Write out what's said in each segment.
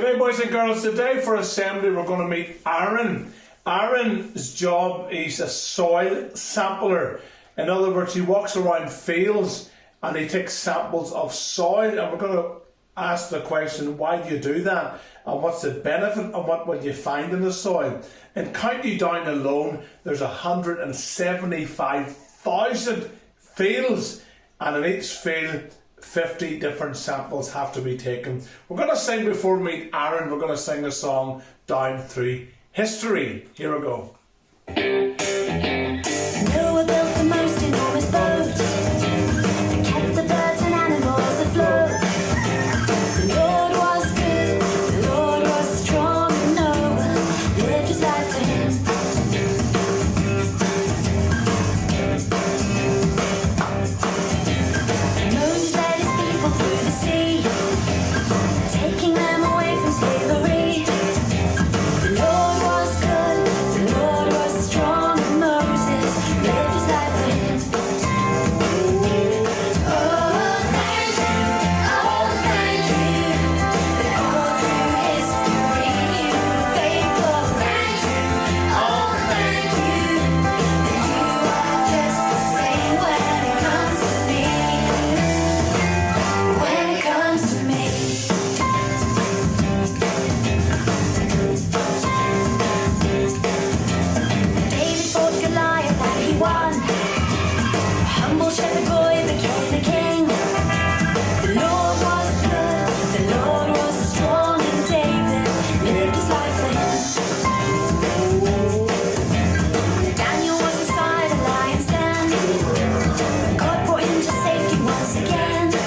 G'day boys and girls, today for assembly we're going to meet Aaron. Aaron's job is a soil sampler. In other words, he walks around fields and he takes samples of soil, and we're going to ask the question, why do you do that? And what's the benefit and what will you find in the soil? In County Down alone, there's 175,000 fields, and in each field 50 different samples have to be taken. We're going to sing before we meet Aaron. We're going to sing a song down through history. Here we go. Noah built the most enormous boat that kept the birds and animals afloat. The Lord was good, the Lord was strong, and Noah lived his life for him. Moses led his people through the sea, taking them away from slavery. The Lord was good, the Lord was strong, and Moses lived his life for him. Oh, thank you, that all through history you were faithful. Thank you, that you are just the same when it comes to me. When it comes to me. David fought Goliath and he won. A humble shepherd boy became a king. The Lord was good, the Lord was strong, and David lived his life for him. Daniel was inside a lion's den. God brought him to safety once again. The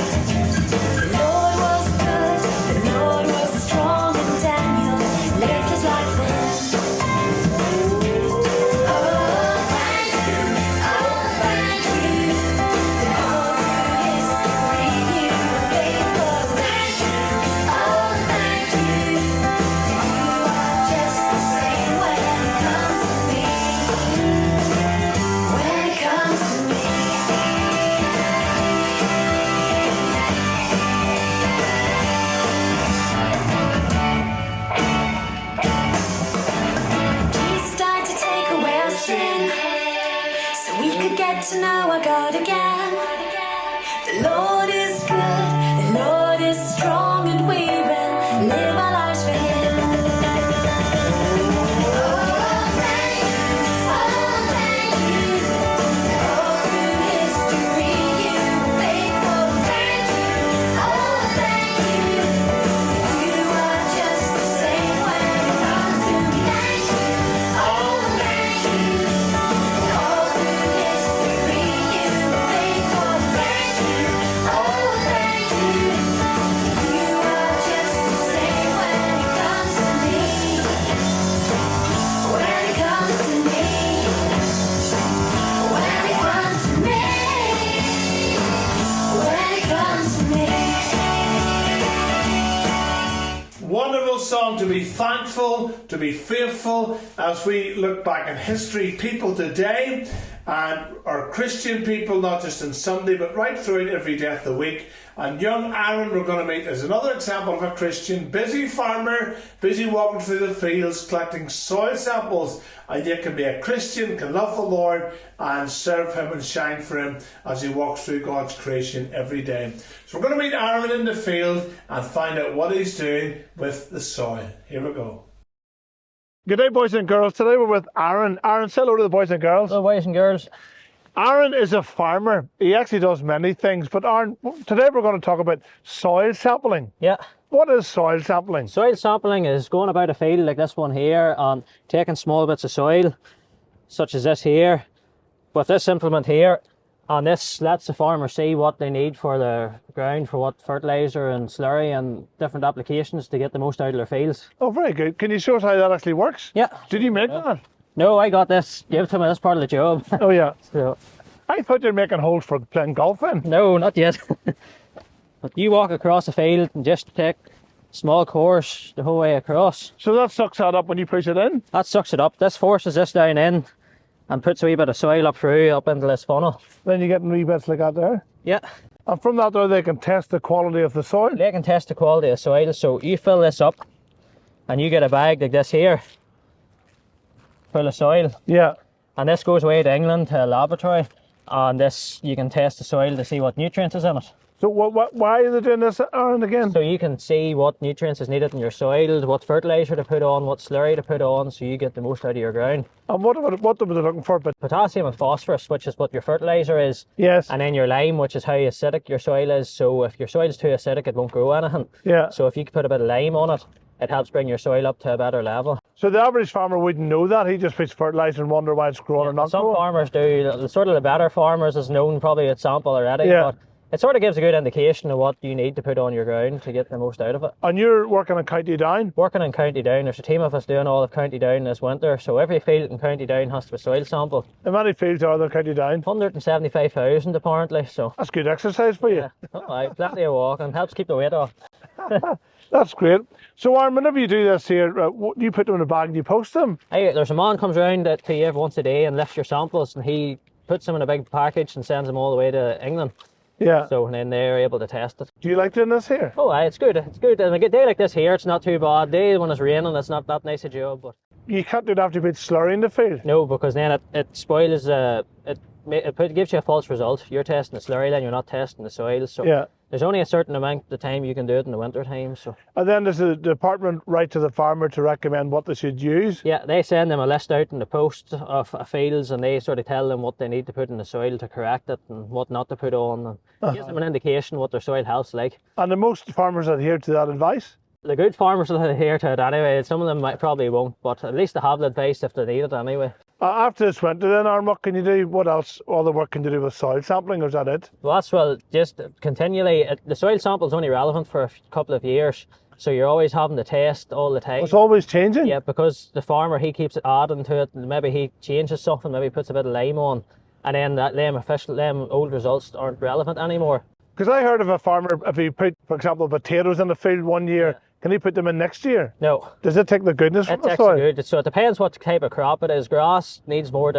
Lord was good, the Lord was strong, and Daniel lived his life for him. Oh, thank you, that all through history you were faithful. Thank you, that you are just the same when it comes to me. When it comes to me. Jesus died to take away our sin, so we could get to know our God again. The Lord is good, the Lord is strong, and we will live our lives for Him. Oh, thank you, all through history you were faithful. Thank you, you are just the same when it comes to me. Thank you, all through history you were faithful. Thank you, you are just the same when it comes to me. When it comes to me. When it comes to me. When it comes to me. Wonderful song to be thankful, to be faithful as we look back in history. People today and are Christian people, not just on Sunday, but right throughout every day of the week. And young Aaron we're going to meet is another example of a Christian, busy farmer, busy walking through the fields, collecting soil samples. And yet can be a Christian, can love the Lord and serve Him and shine for Him as he walks through God's creation every day. So we're going to meet Aaron in the field and find out what he's doing with the soil. Here we go. G'day boys and girls, today we're with Aaron. Aaron, say hello to the boys and girls. Hello, boys and girls. Aaron is a farmer. He actually does many things, but Aaron, today we're going to talk about soil sampling. Yeah, What is soil sampling? soil sampling is going about a field like this one here and taking small bits of soil, such as this here, with this implement here, and this lets the farmer see what they need for the ground, for what fertiliser and slurry and different applications to get the most out of their fields. Oh, very good. Can you show us how that actually works? Yeah. Did you make that? No, I got this, give it to me, that's part of the job. Oh, yeah. So, I thought you were making holes for playing golf in. no, not yet. But you walk across the field and just take a small course the whole way across. So that sucks that up when you push it in? That sucks it up. This forces this down in and puts a wee bit of soil up through, up into this funnel. Then you get wee bits like that there. Yeah. And from that there they can test the quality of the soil. They can test the quality of soil. So you fill this up and you get a bag like this here, full of soil, Yeah. and this goes away to England to a laboratory, and this you can test the soil to see what nutrients is in it. So why are they doing this, Aaron, again? So you can see what nutrients is needed in your soil, what fertilizer to put on, what slurry to put on, so you get the most out of your ground. And what were they looking for? But Potassium and phosphorus, which is what your fertilizer is, yes. and then your lime, which is how acidic your soil is. So if your soil is too acidic, it won't grow anything. Yeah. So if you put a bit of lime on it, it helps bring your soil up to a better level. So the average farmer wouldn't know that. He just puts fertilizer and wonder why it's growing or not Some growing. farmers do. Sort of the better farmers is known probably at sample already. Yeah. But it sort of gives a good indication of what you need to put on your ground to get the most out of it. And you're working in County Down. Working in County Down, there's a team of us doing all of County Down this winter. So every field in County Down has to be soil sample. How many fields are there in County Down? 175,000 apparently. So That's good exercise for you. yeah, oh, aye, plenty of walking. Helps keep the weight off. That's great. So Aaron, whenever you do this here, you put them in a bag and you post them. Hey, there's a man comes round to you once a day and lifts your samples, and he puts them in a big package and sends them all the way to England. Yeah. So then they're able to test it. Do you like doing this here? Oh, aye, it's good. It's good. And a day like this here, it's not too bad. Day when it's raining, it's not that nice a job. But You can't do it after you put slurry in the field. no, because then it spoils. It gives you a false result. You're testing the slurry, then you're not testing the soil. So Yeah. there's only a certain amount of time you can do it in the winter time. So And then does the department write to the farmer to recommend what they should use? yeah, they send them a list out in the post of fields, and they sort of tell them what they need to put in the soil to correct it and what not to put on, and gives them an indication what their soil health's like. And the most farmers adhere to that advice. The good farmers will adhere to it anyway. Some of them probably won't, but at least they have the advice if they need it anyway. After this winter then, Aaron, what can you do? What else? All the work can you do with soil sampling, or is that it? Well, that's well, just continually. The soil sample is only relevant for a couple of years, so you're always having to test all the time. It's always changing. Yeah, because the farmer, he keeps adding to it, and maybe he changes something, maybe puts a bit of lime on, and then them old results aren't relevant anymore. Because I heard of a farmer, if he put, for example, potatoes in the field one year, can he put them in next year? No, Does it take the goodness from it the takes soil? good. So it depends what type of crop it is. Grass needs more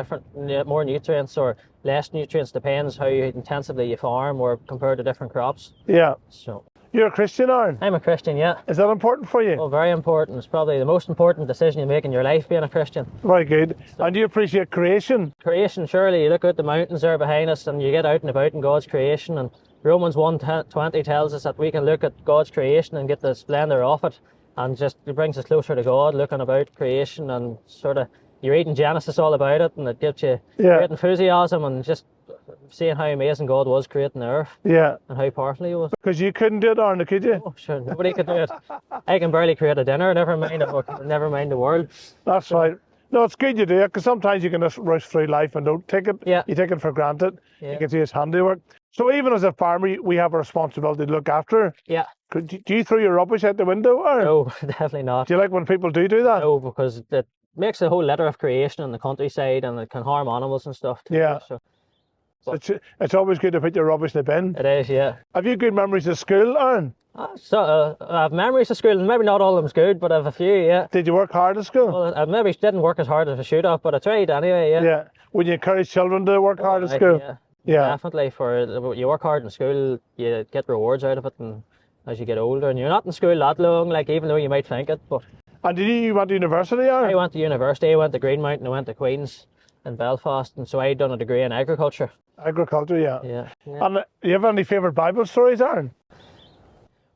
nutrients or less nutrients, depends how intensively you farm or compared to different crops. Yeah. So You're a Christian, Aaron. I'm a Christian, yeah. Is that important for you? Oh, very important. It's probably the most important decision you make in your life, being a Christian. Very good. And do you appreciate creation? Creation, surely, you look at the mountains there behind us and you get out and about in God's creation, and Romans 1:20 tells us that we can look at God's creation and get the splendour of it, and just it brings us closer to God, looking about creation, and sort of you're reading Genesis all about it, and it gives you Yeah. great enthusiasm and just seeing how amazing God was creating the earth Yeah. and how powerful he was. Because you couldn't do it, Aaron, could you? Oh, sure, nobody could do it. I can barely create a dinner, never mind the world. That's right. No, it's good you do it, because sometimes you can just rush through life and don't take it. Yeah. You take it for granted. Yeah. You can see it's handiwork. So even as a farmer, we have a responsibility to look after. Yeah, Do you throw your rubbish out the window, or no, definitely not. do you like when people do that? No, because it makes a whole litter of creation in the countryside, and it can harm animals and stuff too. Yeah. So It's always good to put your rubbish in the bin. it is, yeah. Have you good memories of school, Aaron? I have memories of school, and maybe not all of them's good, but I have a few, yeah. Did you work hard at school? Well, I maybe didn't work as hard as I should have, but I tried anyway, yeah. Yeah. Would you encourage children to work hard at Aye, school? Yeah. Yeah. Definitely. You work hard in school, you get rewards out of it, and as you get older, and you're not in school that long, like even though you might think it, but And did you went to university, Aaron? I went to university, I went to Greenmountain, I went to Queen's in Belfast, and so I done a degree in agriculture. Agriculture, yeah. Yeah. Yeah. And do you have any favourite Bible stories, Aaron?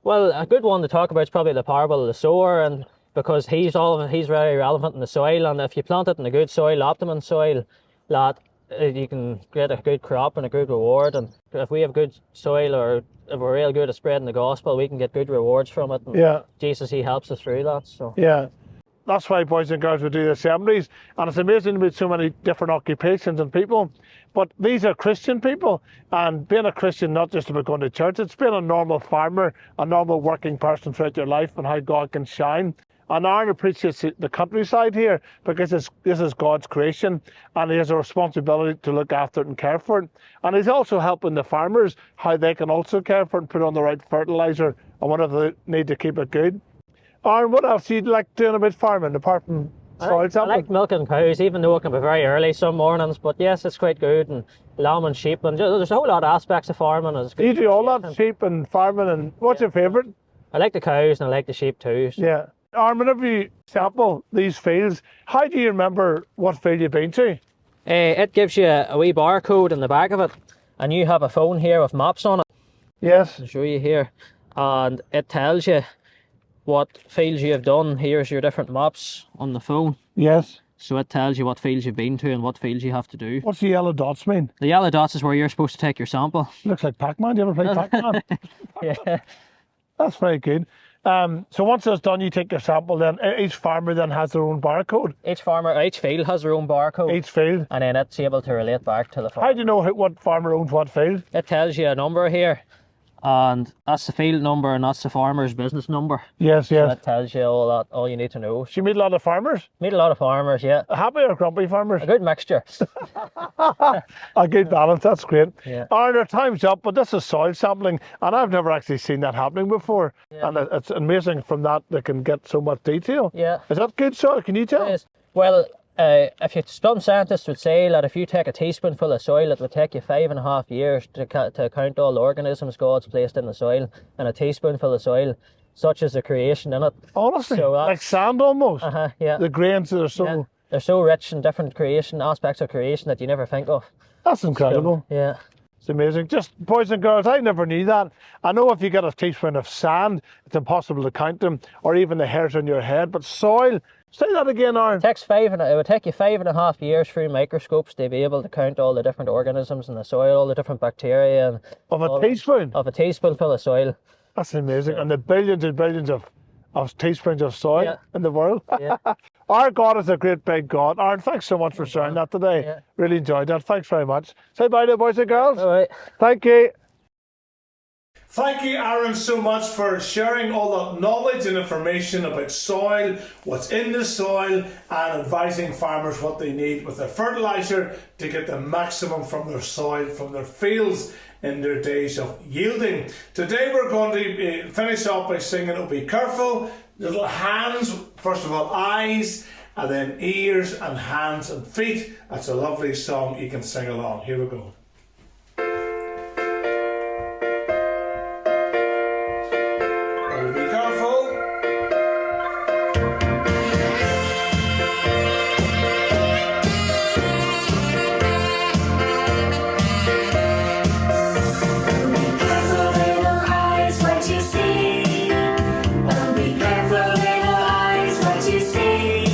Well, a good one to talk about is probably the parable of the sower, and because he's very relevant in the soil, and if you plant it in a good soil, optimum soil, you can get a good crop and a good reward. And if we have good soil, or if we're real good at spreading the gospel, we can get good rewards from it. And Yeah. Jesus, he helps us through that. So Yeah. That's why boys and girls would do the assemblies. And it's amazing to meet so many different occupations and people. But these are Christian people. And being a Christian, not just about going to church, it's being a normal farmer, a normal working person throughout your life, and how God can shine. And Aaron appreciates the countryside here because this is God's creation, and he has a responsibility to look after it and care for it. And he's also helping the farmers how they can also care for it and put on the right fertilizer and whatever they need to keep it good. Aaron, what else do you like doing about farming apart from soil I sampling? like milking cows, even though it can be very early some mornings. But yes, it's quite good, and lamb and sheep, and there's a whole lot of aspects of farming. It's good. You do all that, sheep and farming, and what's your favourite? I like the cows and I like the sheep too. So Yeah. Aaron, whenever you sample these fields, how do you remember what field you've been to? It gives you a wee barcode in the back of it, and you have a phone here with maps on it. Yes. I'll show you here, and it tells you what fields you have done. Here's your different maps on the phone. Yes. So it tells you what fields you've been to and what fields you have to do. What's the yellow dots mean? The yellow dots is where you're supposed to take your sample. Looks like Pac-Man. Do you ever play Pac-Man? Yeah. That's very good. So once it's done, you take your sample. Then each farmer then has their own barcode. Each field has their own barcode. Each field. And then it's able to relate back to the farm. How do you know what farmer owns what field? It tells you a number here, and that's the field number, and that's the farmer's business number. Yes, yes. That tells you all you need to know. So you meet a lot of farmers? Meet a lot of farmers, yeah. Happy or grumpy farmers? A good mixture. A good balance, that's great. Yeah. Aaron, our time's up, but this is soil sampling, and I've never actually seen that happening before. Yeah. And it's amazing from that they can get so much detail. Yeah. Is that good soil? Can you tell? Yes. Well, some scientists would say that if you take a teaspoonful of soil, it would take you 5.5 years to count all the organisms God's placed in the soil, and a teaspoonful of soil, such as the creation in it. Honestly, So like sand almost. Yeah. The grains that are so... Yeah. They're so rich in different aspects of creation that you never think of. That's incredible. So, yeah. It's amazing. Just, boys and girls, I never knew that. I know if you get a teaspoon of sand, it's impossible to count them, or even the hairs on your head. But soil, say that again, Aaron. It would take you 5.5 years through microscopes to be able to count all the different organisms in the soil, all the different bacteria, and Of a teaspoon? of a teaspoonful of soil. That's amazing. And the billions and billions of teaspoons of soil Yeah. in the world. Yeah. Our God is a great big God. Aaron, thanks so much for sharing that today. Yeah. Really enjoyed that. Thanks very much. Say bye to boys and girls. All right. Thank you. Thank you, Aaron, so much for sharing all that knowledge and information about soil, what's in the soil, and advising farmers what they need with their fertiliser to get the maximum from their soil, from their fields in their days of yielding. Today we're going to finish off by singing "Oh Be Careful." Little hands, first of all eyes, and then ears and hands and feet. That's a lovely song, you can sing along. Here we go. Oh, be careful. Be careful, little eyes, what you see. Oh, be careful, little eyes, what you see.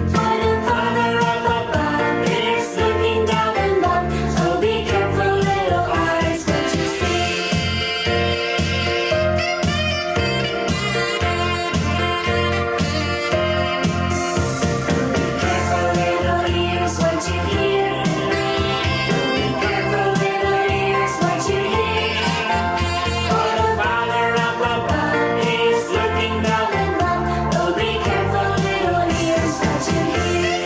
For the Father up above is looking down in love. Oh, be careful, little eyes, what you see. Oh, be careful, little ears, what you hear. Oh, be careful, little ears, what you hear. For the Father up above is looking down in love. Oh, be careful, little ears, what you hear.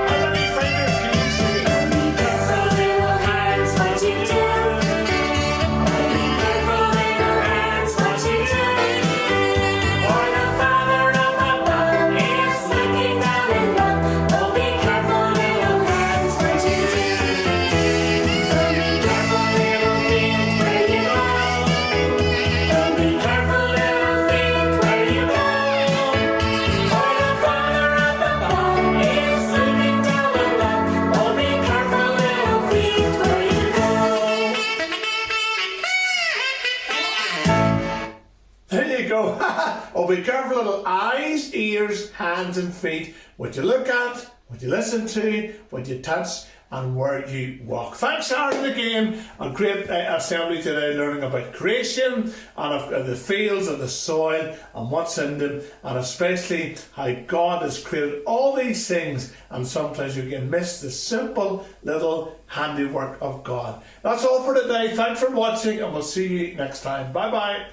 How many fingers can you see? Oh, be careful, little hands, what you do. Oh, be careful, little hands, what you do. For the Father up above is looking down in love. Oh, be careful, little hands, what you do. Oh, be careful, little feet, where you go. Oh, be careful, little feet, where you go. For the Father up above is looking down in love. Oh, be careful, little feet, where you go. There you go. Oh, be careful, little eyes, ears, hands, and feet. What you look at, what you listen to, what you touch, and where you walk. Thanks, Aaron, again. A great assembly today, learning about creation and of the fields and the soil and what's in them, and especially how God has created all these things. And sometimes you can miss the simple little handiwork of God. That's all for today. Thanks for watching, and we'll see you next time. Bye bye.